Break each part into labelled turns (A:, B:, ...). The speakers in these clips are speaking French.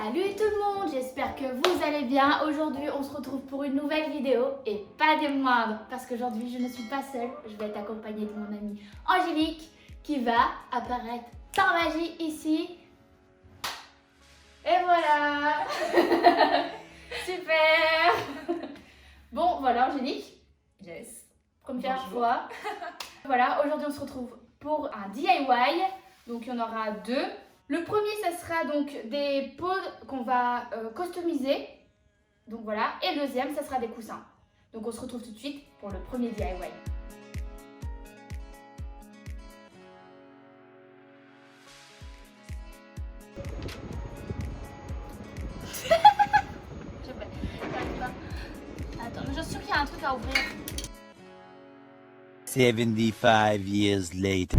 A: Salut tout le monde, j'espère que vous allez bien. Aujourd'hui on se retrouve pour une nouvelle vidéo et pas des moindres parce qu'aujourd'hui je ne suis pas seule, je vais être accompagnée de mon amie Angélique qui va apparaître par magie ici. Et voilà. Super. Bon voilà Angélique.
B: Yes.
A: Première
B: Bonjour.
A: fois. Voilà, aujourd'hui on se retrouve pour un DIY. Donc il y en aura deux. Le premier, ça sera donc des pots qu'on va customiser. Donc voilà. Et le deuxième, ça sera des coussins. Donc on se retrouve tout de suite pour le premier DIY. Attends, mais je suis sûre qu'il y a un truc à ouvrir.
C: 75 years later.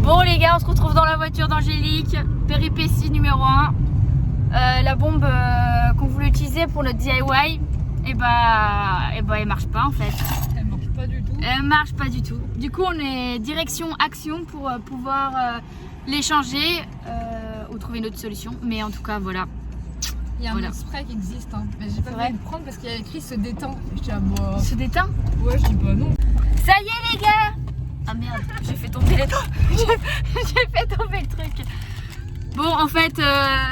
A: Bon les gars, on se retrouve dans la voiture d'Angélique. Péripétie numéro 1. La bombe qu'on voulait utiliser pour le DIY, elle marche pas en fait.
B: Elle marche pas du tout.
A: Elle marche pas du tout. Du coup, on est direction action pour pouvoir les changer ou trouver une autre solution. Mais en tout cas, voilà.
B: Il y a un
A: Voilà.
B: spray qui existe, hein. Mais j'ai pas
A: vrai
B: voulu le prendre parce qu'il y a écrit se détend. Et je dis ah bah.
A: Se déteint.
B: Ouais, je dis bah non.
A: Ça y est les gars. Ah merde, j'ai fait tomber les j'ai fait tomber le truc. Bon, en fait,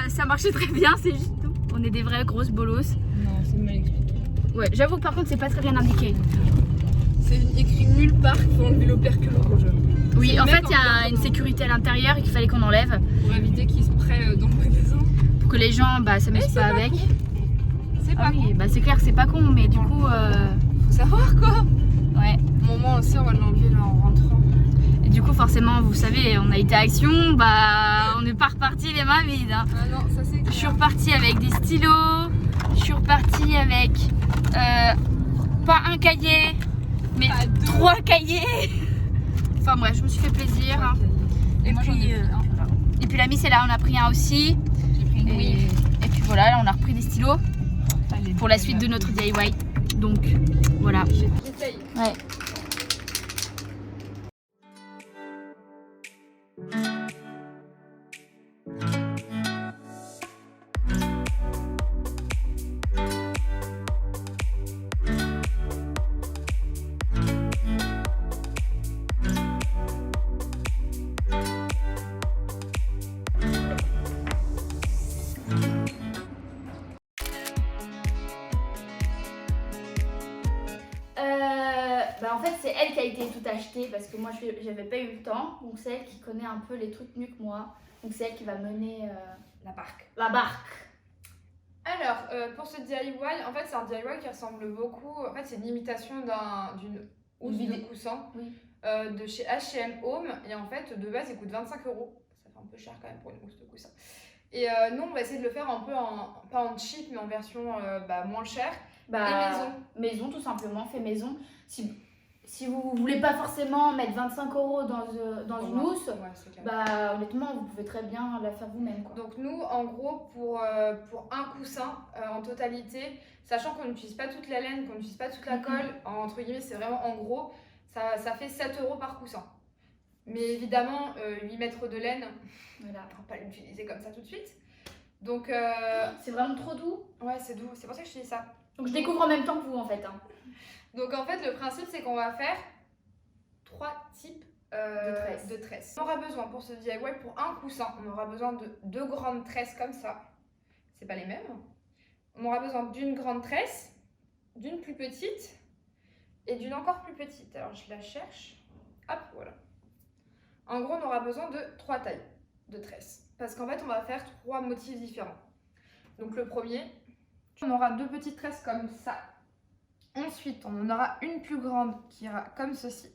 A: ça marchait très bien. C'est juste nous. On est des vrais grosses bolosses.
B: Non, c'est mal expliqué.
A: Ouais, j'avoue que par contre, c'est pas très bien indiqué.
B: C'est écrit nulle part qu'il faut enlever l'opercule rouge.
A: Oui,
B: C'est
A: en
B: le
A: fait,
B: mec
A: il y a
B: en
A: une
B: fait,
A: sécurité à l'intérieur et qu'il fallait qu'on enlève
B: pour éviter qu'il spray dans le magasin.
A: pour que les gens s'amusent
B: c'est
A: pas
B: pas
A: avec.
B: con. C'est pas
A: Ah oui,
B: con.
A: c'est clair que c'est pas con, mais du coup,
B: Faut savoir quoi.
A: ouais.
B: Moment aussi, on va l'enlever là en rentrant.
A: Et du coup, forcément, vous savez, on a été à Action, on n'est pas reparti les mains vides. Hein.
B: Ah non, ça c'est
A: Je suis
B: clair.
A: repartie avec des stylos, je suis repartie avec pas un cahier, mais
B: Pas deux.
A: 3 cahiers. Enfin bref, je me suis fait plaisir. Hein.
B: Et moi j'en ai pris un.
A: Voilà. Et puis la Miss est là, on a pris un aussi.
B: J'ai pris une
A: Et puis voilà, là on a repris des stylos
B: Allez,
A: pour la suite de notre DIY. Donc voilà.
B: J'essaye.
A: Ouais. En fait, c'est elle qui a été tout achetée parce que moi, j'avais pas eu le temps. Donc, c'est elle qui connaît un peu les trucs mieux que moi. Donc, c'est elle qui va mener
B: La barque.
A: la barque.
B: Alors, pour ce DIY, en fait, c'est un DIY qui ressemble beaucoup. En fait, c'est une imitation d'une housse de coussin
A: Oui.
B: de chez H&M Home. Et en fait, de base, il coûte 25 €. Ça fait un peu cher quand même pour une housse de coussin. Et nous, on va essayer de le faire un peu pas en cheap, mais en version moins chère. Et maison.
A: Maison, tout simplement, fait maison. Si vous voulez pas forcément mettre 25 € dans une housse,
B: Ouais, c'est clair.
A: honnêtement, vous pouvez très bien la faire vous-même. Quoi.
B: Donc nous, en gros, pour un coussin en totalité, sachant qu'on n'utilise pas toute la laine, qu'on n'utilise pas toute la colle, entre guillemets, c'est vraiment en gros, ça fait 7 € par coussin. Mais évidemment, 8 mètres de laine,
A: Voilà.
B: on va pas l'utiliser comme ça tout de suite. Donc,
A: C'est vraiment trop doux.
B: ouais, c'est doux, c'est pour ça que je te dis ça.
A: Donc, je découvre en même temps que vous, en fait. Hein.
B: Donc en fait, le principe, c'est qu'on va faire 3 types de tresses. On aura besoin pour ce DIY, pour un coussin, on aura besoin de 2 grandes tresses comme ça. C'est pas les mêmes. On aura besoin d'une grande tresse, d'une plus petite et d'une encore plus petite. Alors je la cherche. Hop, voilà. En gros, on aura besoin de 3 tailles de tresses. Parce qu'en fait, on va faire 3 motifs différents. Donc le premier, on aura 2 petites tresses comme ça. Ensuite, on en aura une plus grande qui ira comme ceci.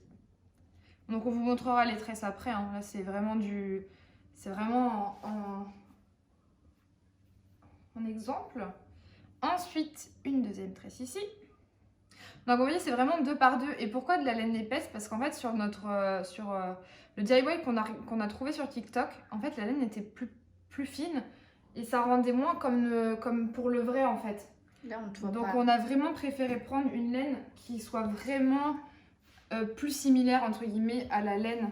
B: Donc on vous montrera les tresses après. Hein. Là, c'est vraiment en exemple. Ensuite, une deuxième tresse ici. Donc vous voyez, c'est vraiment 2 par 2. Et pourquoi de la laine épaisse? Parce qu'en fait, sur le DIY qu'on a trouvé sur TikTok, en fait, la laine était plus fine et ça rendait moins comme pour le vrai en fait.
A: Là, on te voit
B: Donc
A: pas.
B: on a vraiment préféré prendre une laine qui soit vraiment plus similaire entre guillemets à la laine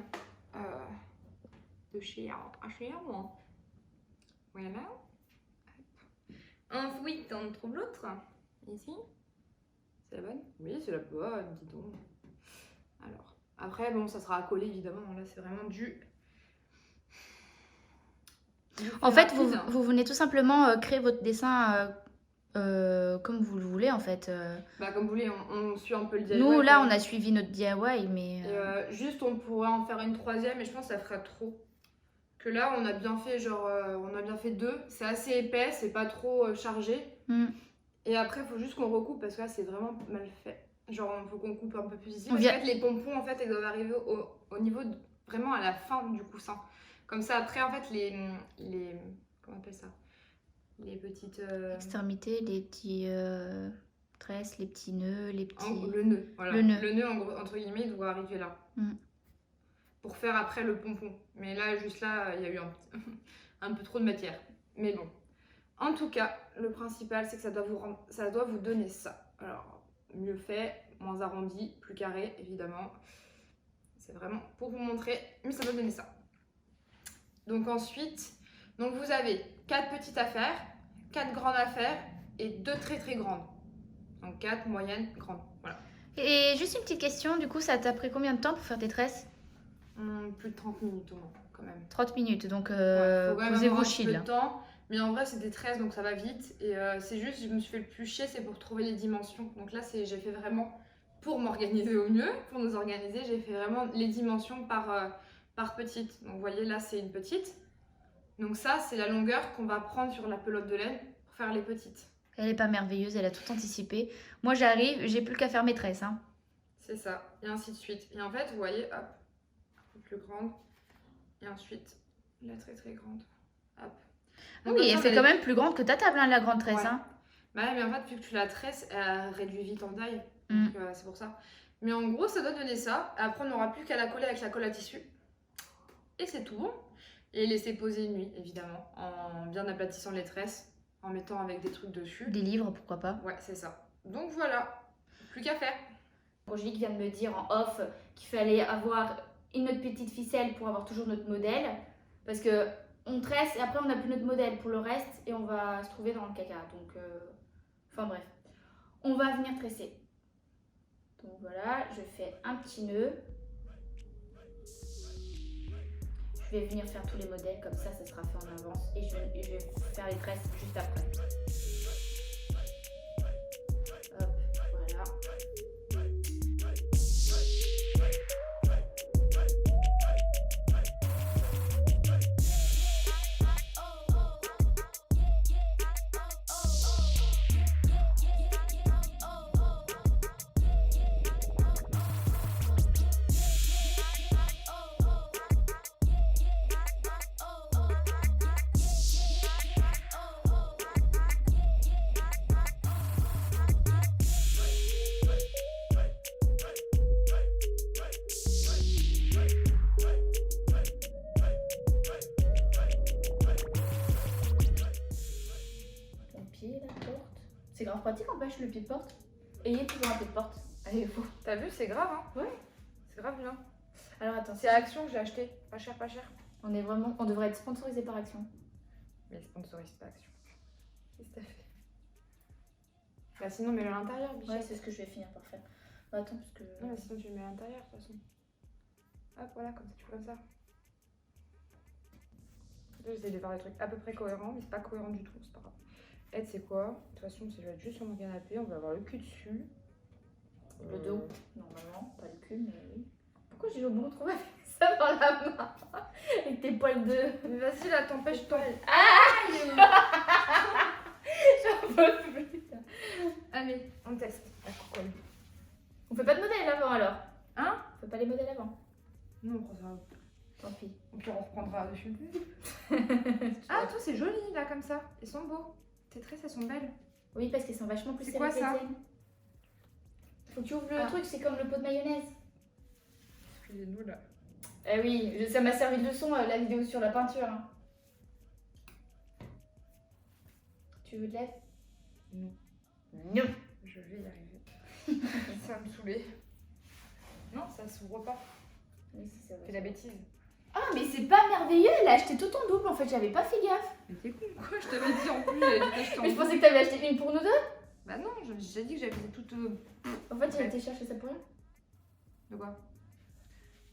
B: de chez H&M. Voilà. Ensuite, on trouve l'autre. Ici. C'est la bonne? Oui, c'est la bonne, dis donc. Alors, après, bon, ça sera à coller évidemment. Là, c'est vraiment du
A: En fait,
B: rapide.
A: vous venez tout simplement créer votre dessin comme vous le voulez en fait.
B: Bah, comme vous voulez, on suit un peu le DIY.
A: Nous là,
B: quoi.
A: on a suivi notre DIY, mais
B: Et juste, on pourrait en faire une troisième, et je pense que ça fera trop. Que là, on a bien fait genre, on a bien fait 2. C'est assez épais, c'est pas trop chargé. Et après, il faut juste qu'on recoupe parce que là, c'est vraiment mal fait. Genre, il faut qu'on coupe un peu plus ici. Parce qu'en fait, les pompons, en fait, ils doivent arriver au niveau vraiment à la fin du coussin. Comme ça, après, en fait, les comment on appelle ça? Les petites
A: extrémités, les petits tresses, les petits nœuds, les petits.
B: le nœud, voilà.
A: Le nœud.
B: Le nœud, en gros, entre guillemets, il doit arriver là. Pour faire après le pompon. Mais là, juste là, il y a eu un peu trop de matière. Mais bon. En tout cas, le principal, c'est que ça doit vous donner ça. Alors, mieux fait, moins arrondi, plus carré, évidemment. C'est vraiment pour vous montrer, mais ça doit donner ça. Donc ensuite, donc vous avez 4 petites affaires, 4 grandes affaires et 2 très très grandes. Donc 4 moyennes, grandes. Voilà.
A: Et juste une petite question, du coup, ça t'a pris combien de temps pour faire tes tresses?
B: Plus de 30 minutes au moins, quand même.
A: 30 minutes, donc
B: Ouais, faut quand même
A: posez-vous
B: avoir un
A: chill.
B: peu de temps. Mais en vrai, c'est des tresses, donc ça va vite. Et c'est juste, je me suis fait le plus chier, c'est pour trouver les dimensions. Donc là, j'ai fait vraiment, pour m'organiser au mieux, pour nous organiser, j'ai fait vraiment les dimensions par petite. Donc vous voyez, là, c'est une petite. Donc ça, c'est la longueur qu'on va prendre sur la pelote de laine pour faire les petites.
A: Elle est pas merveilleuse, elle a tout anticipé. Moi, j'arrive, j'ai plus qu'à faire mes tresses. Hein.
B: C'est ça, et ainsi de suite. Et en fait, vous voyez, hop, la plus grande. Et ensuite, la très très grande. Hop. Donc,
A: Oui,
B: comme
A: elle
B: ça,
A: fait quand même plus grande que ta table, hein, la grande tresse.
B: Ouais.
A: Hein.
B: Bah ouais, mais en fait, vu que tu la tresses, elle réduit vite en taille. Donc c'est pour ça. Mais en gros, ça doit donner ça. Après, on n'aura plus qu'à la coller avec la colle à tissu. Et c'est tout bon. Et laisser poser une nuit, évidemment, en bien aplatissant les tresses, en mettant avec des trucs dessus.
A: Des livres, pourquoi pas.
B: Ouais, c'est ça. Donc voilà, plus qu'à faire.
A: Angélique vient de me dire en off qu'il fallait avoir une autre petite ficelle pour avoir toujours notre modèle. Parce que on tresse et après on n'a plus notre modèle pour le reste et on va se trouver dans le caca. Donc, enfin bref. On va venir tresser. Donc voilà, je fais un petit nœud. Je vais venir faire tous les modèles comme ça sera fait en avance. Et je vais faire les tresses juste après. Hop, voilà. C'est grave pratique, empêche le pied de porte. Ayez toujours un pied de porte. Allez, faut.
B: T'as vu, c'est grave, hein?
A: Ouais.
B: C'est grave bien.
A: Alors attends,
B: C'est à Action que j'ai acheté. Pas cher, pas cher.
A: on devrait être sponsorisé par Action.
B: Mais sponsorise pas Action. Qu'est-ce que t'as fait? Bah sinon, mets-le à l'intérieur, Bichette.
A: Ouais, c'est ce que je vais finir par faire. Bah, attends, parce que.
B: Non, mais sinon, tu le mets à l'intérieur, de toute façon. Hop, voilà, comme ça, tu fais comme ça. J'essaie de faire des trucs à peu près cohérents, mais c'est pas cohérent du tout, c'est pas grave. Et tu sais quoi? De toute façon, je vais être juste sur mon canapé, on va avoir le cul dessus.
A: Le dos, normalement, pas le cul, mais oui. Pourquoi j'ai me retrouver avec ça dans la main? Avec tes poils de.
B: Mais vas-y, là, t'empêche ton.
A: Aïe! J'en peux plus.
B: Allez, on teste. D'accord, colle.
A: On fait pas de modèle avant alors?
B: Hein?
A: On fait pas les modèles avant?
B: Non, on prend ça.
A: Tant pis.
B: Au pire, on reprendra dessus. Ah, toi, c'est joli, là, comme ça. Ils sont beaux. Tes tresses, elles sont belles.
A: Oui, parce qu'ils sont vachement plus
B: C'est quoi,
A: serrés que
B: ça?
A: les tiennes. Faut que tu ouvres le
B: Ah.
A: truc, c'est comme le pot de mayonnaise.
B: Excusez-nous, là.
A: Eh oui, ça m'a servi de leçon la vidéo sur la peinture. Hein. Tu veux de l'aide?
B: Non.
A: Non.
B: Je vais y arriver. Ça va me saouler. Non, ça s'ouvre pas.
A: Oui, si ça va.
B: C'est la bêtise.
A: Ah, mais c'est pas merveilleux, elle a acheté tout en double en fait, j'avais pas fait gaffe.
B: Mais t'es con quoi, je t'avais dit en plus, j'avais dit d'acheter en
A: Mais je
B: double.
A: pensais que t'avais acheté une pour nous deux.
B: Bah non, j'ai dit que j'avais toute.
A: En fait, j'ai été chercher ça pour rien.
B: De quoi?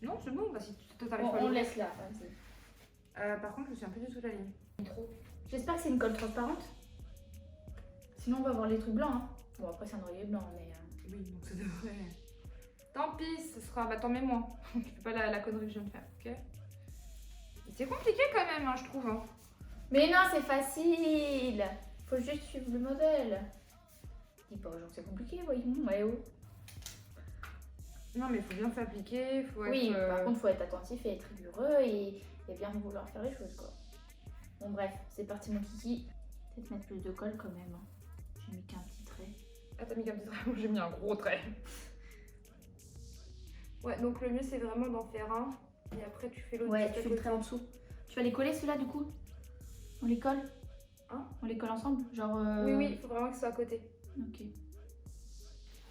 B: Non, c'est bon, bah si toi t'arrives pas à
A: On
B: l'ouvrir.
A: laisse là. vas-y.
B: Par contre, je me suis un peu du tout de la ligne. Trop.
A: J'espère que c'est une colle transparente. Sinon, on va avoir les trucs blancs. Hein. Bon, après, c'est un oreiller blanc, mais.
B: Oui, donc ça devrait. Tant pis, ce sera. Bah t'en mets moins. Tu fais pas la connerie que je viens de faire, ok? Mais c'est compliqué quand même, hein, je trouve. Hein.
A: Mais non, c'est facile. Faut juste suivre le modèle. Dis pas aux gens que c'est compliqué, voyons. Ouais, oh.
B: Non, mais il faut bien s'appliquer, faut
A: Oui,
B: être.
A: par contre, faut être attentif et être rigoureux et bien vouloir faire les choses, quoi. Bon, bref, c'est parti, mon kiki. Peut-être mettre plus de colle quand même. Hein. J'ai mis qu'un petit trait.
B: Ah, t'as mis qu'un petit trait, moi j'ai mis un gros trait. Ouais, donc le mieux c'est vraiment d'en faire un et après tu fais l'autre.
A: Ouais, tu fais le trait en dessous. Tu vas les coller ceux-là du coup? On les colle?
B: Hein?
A: On les colle ensemble? Genre.
B: Oui, oui, il faut vraiment que ce soit à côté.
A: Ok.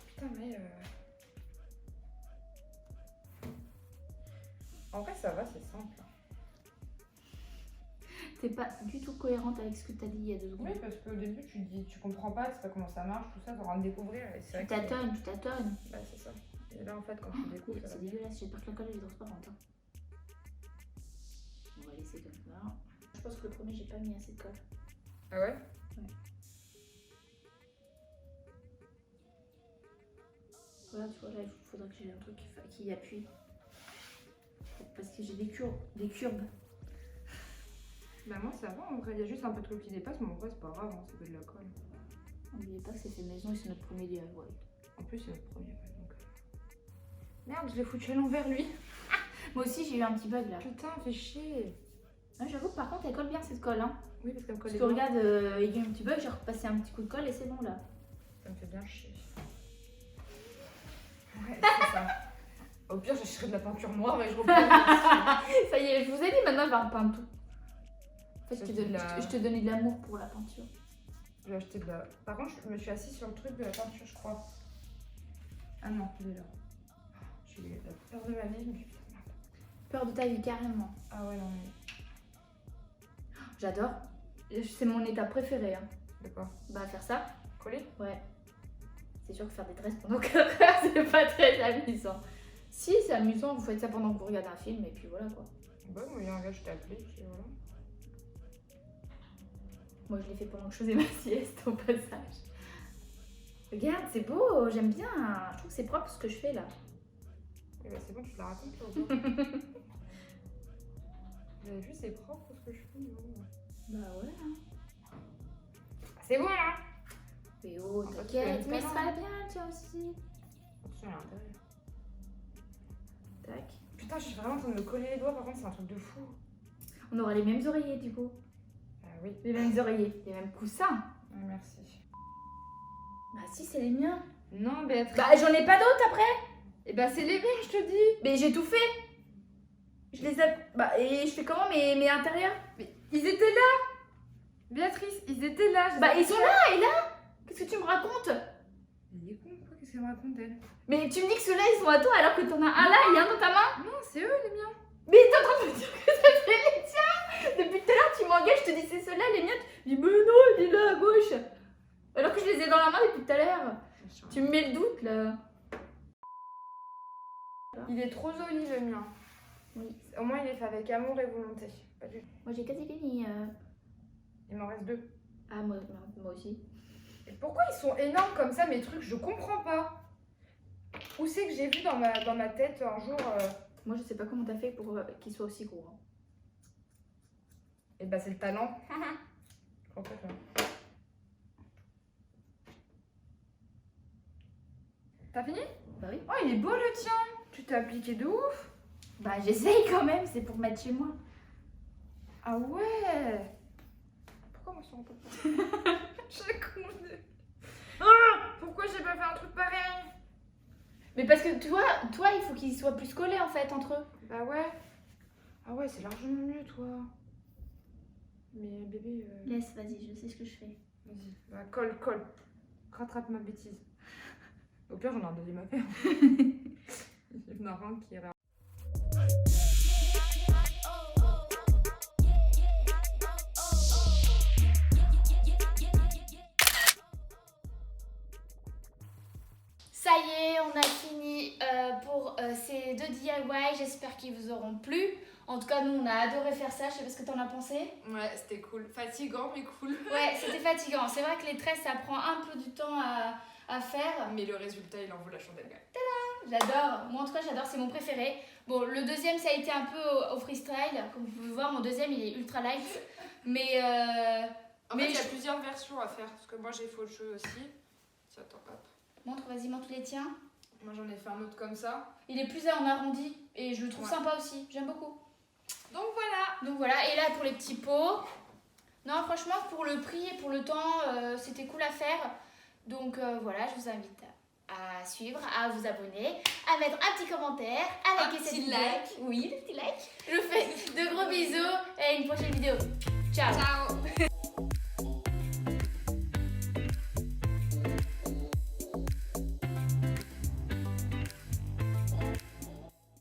B: Putain, mais. En vrai, ça va, c'est simple.
A: T'es pas du tout cohérente avec ce que t'as dit il y a 2 secondes.
B: Oui, parce qu'au début tu dis, tu comprends pas, tu sais pas comment ça marche, tout ça, t'auras à découvrir. Et c'est vrai
A: Tu
B: que c'est-
A: tâtonnes, tu tâtonnes.
B: Bah, c'est ça. Et là en fait, quand tu découvres, ça va.
A: C'est dégueulasse, j'espère que la colle elle est transparente. Hein. On va laisser comme ça. Je pense que le premier, j'ai pas mis assez de colle.
B: Ah ouais?
A: Voilà, tu vois, là, il faudrait que j'ai un truc qui appuie. Parce que j'ai des courbes.
B: Bah, moi ça va, en vrai, il y a juste un peu de colle qui dépasse, mais en vrai, c'est pas grave, hein, c'est que de la colle.
A: N'oubliez pas que c'est fait maison et c'est notre premier DIY.
B: En plus, c'est notre premier, ouais, donc. Merde, je l'ai foutu à l'envers lui.
A: Moi aussi, j'ai eu un petit bug là.
B: Putain, fais chier.
A: Ouais, j'avoue que par contre, elle colle bien cette colle. Hein.
B: Oui, parce qu'elle me colle
A: Parce
B: les
A: que
B: doigts.
A: regarde, il y a eu un petit bug, j'ai repassé un petit coup de colle et c'est bon là.
B: Ça me fait bien chier. Ouais, c'est ça. Au pire, j'achèterai de la peinture noire et je reprends.
A: Ça y est, je vous ai dit, maintenant elle va repeindre tout. En fait,
B: Ça, c'est de la-
A: je te donnais de l'amour pour la peinture.
B: J'ai acheté de la. Par contre, je me suis assise sur le truc de la peinture, je crois. Ah non, il est là. J'ai eu la peur de ma vie, je me suis dit, putain, merde.
A: Peur de ta vie, carrément.
B: Ah ouais, non, mais.
A: J'adore. C'est mon étape préférée. Hein.
B: De quoi?
A: Bah, faire ça.
B: Coller?
A: Ouais. C'est sûr que faire des tresses pendant 4 heures, c'est pas très amusant. Si, c'est amusant, vous faites ça pendant que vous regardez un film et puis voilà quoi.
B: Bah, moi, il y a un gars, je t'ai appelé, puis voilà.
A: Moi, je l'ai fait pendant que je faisais ma sieste au passage. Regarde, c'est beau, j'aime bien. Je trouve que c'est propre ce que je fais là.
B: Et bah, c'est bon, tu te la racontes là ou pas? Vous avez vu, c'est propre ce que je fais, non?
A: Bah ouais. Hein.
B: C'est bon, hein?
A: Mais oh,
B: Ah,
A: t'inquiète,
B: tu
A: mais
B: fais
A: ça va bien, tiens aussi.
B: Attention à l'intérieur.
A: Tac.
B: Putain, je suis vraiment en train de me coller les doigts, par contre, c'est un truc de fou.
A: On aura les mêmes oreillers du coup.
B: Ah oui.
A: Les mêmes oreillers, les mêmes coussins.
B: Ah, merci.
A: Bah si, c'est les miens.
B: Non, Béatrice.
A: Bah j'en ai pas d'autres après.
B: Et bah, c'est les miens, je te dis.
A: Mais j'ai tout fait. Je les ai... Bah et je fais comment mes intérieurs?
B: Mais ils étaient là. Béatrice, ils étaient là. je
A: Bah
B: les ai
A: ils sont là et là. Qu'est-ce que tu me racontes?
B: Il est con, quoi, qu'est-ce qu'elle me raconte, elle?
A: Mais tu me dis que ceux-là ils sont à toi alors que t'en as un là et un dans ta main?
B: Non, c'est eux, les miens.
A: Mais t'es en train de me dire que ça c'est les tiens. Depuis tout à l'heure tu m'engages, je te dis c'est ceux-là les miens. Tu dis mais non il est là à gauche. Alors que je les ai dans la main depuis tout à l'heure. Tu me mets le doute là.
B: Il est trop joli, le mien.
A: Oui.
B: Au moins, il est fait avec amour et volonté. Pas du tout.
A: Moi j'ai quasi fini.
B: Il m'en reste 2.
A: Ah moi aussi.
B: Et pourquoi ils sont énormes comme ça, mes trucs? Je comprends pas. Où c'est que j'ai vu dans ma tête un jour
A: Moi je sais pas comment t'as fait pour qu'ils soient aussi gros. Hein.
B: Et bah, c'est le talent. En fait, T'as fini?
A: Bah oui.
B: Oh, il est beau le tien. Tu t'es appliqué de ouf.
A: Bah j'essaye quand même, c'est pour mettre chez moi.
B: Ah ouais. Pourquoi moi je suis en train J'ai con. Pourquoi j'ai pas fait un truc pareil?
A: Mais parce que toi il faut qu'ils soient plus collés en fait entre eux.
B: Bah ouais. Ah ouais, c'est largement mieux, toi. Mais bébé,
A: Laisse, vas-y, je sais ce que je fais.
B: vas-y. Bah, colle. Rattrape ma bêtise. Au pire, j'en ai un deuxième à faire. Il y en a un qui est rare.
A: de DIY, j'espère qu'ils vous auront plu. En tout cas, nous, on a adoré faire ça. Je sais pas ce que t'en as pensé.
B: Ouais, c'était cool. Fatigant, mais cool.
A: Ouais, c'était fatigant. C'est vrai que les tresses, ça prend un peu du temps à faire.
B: Mais le résultat, il en vaut la chandelle.
A: J'adore. Moi, en tout cas, j'adore. C'est mon préféré. Bon, le deuxième, ça a été un peu au freestyle. Comme vous pouvez voir, mon deuxième, il est ultra light. Mais...
B: En fait, il y a plusieurs versions à faire. Parce que moi, j'ai fait autre chose aussi. Attends, hop.
A: Vas-y, montre les tiens.
B: Moi, j'en ai fait un autre comme ça.
A: Il est plus en arrondi. Et je le trouve sympa aussi. J'aime beaucoup. Donc voilà, et là pour les petits pots, non franchement pour le prix et pour le temps c'était cool à faire, donc voilà, je vous invite à suivre, à vous abonner, à mettre un petit commentaire, à liker cette vidéo. Oui, le petit like. Je vous fais de gros bisous et à une prochaine vidéo. Ciao.
B: Ciao.